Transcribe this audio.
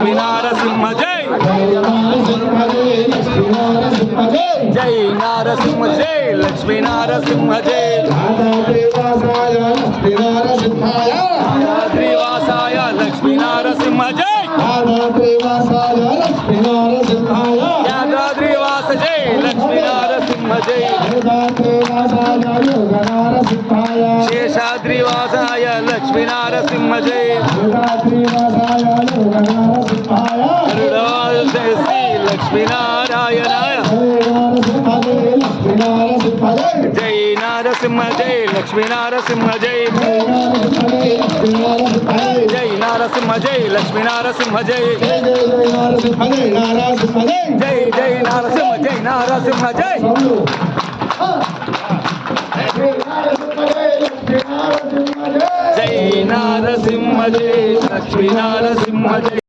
లక్ష్మీ నారసింహ జై జై నారసింహ జై లక్ష్మీ నారసింహ జై యాదాద్రివాసాయ లక్ష్మీ నరసింహ జై యాదాద్రివాస జై లక్ష్మీ నరసింహ జై శేషాద్రివాసాయ లక్ష్మీ నరసింహ జై శ్రీ లక్ష్మీ నారాయణాయ జై నారసింహ జై లక్ష్మీ నరసింహ జై జై నారసింహ జై లక్ష్మీ నరసింహ జై జై జై నారసింహ జై నారసింహ జై జై నారసింహ జై లక్ష్మీ నరసింహ జై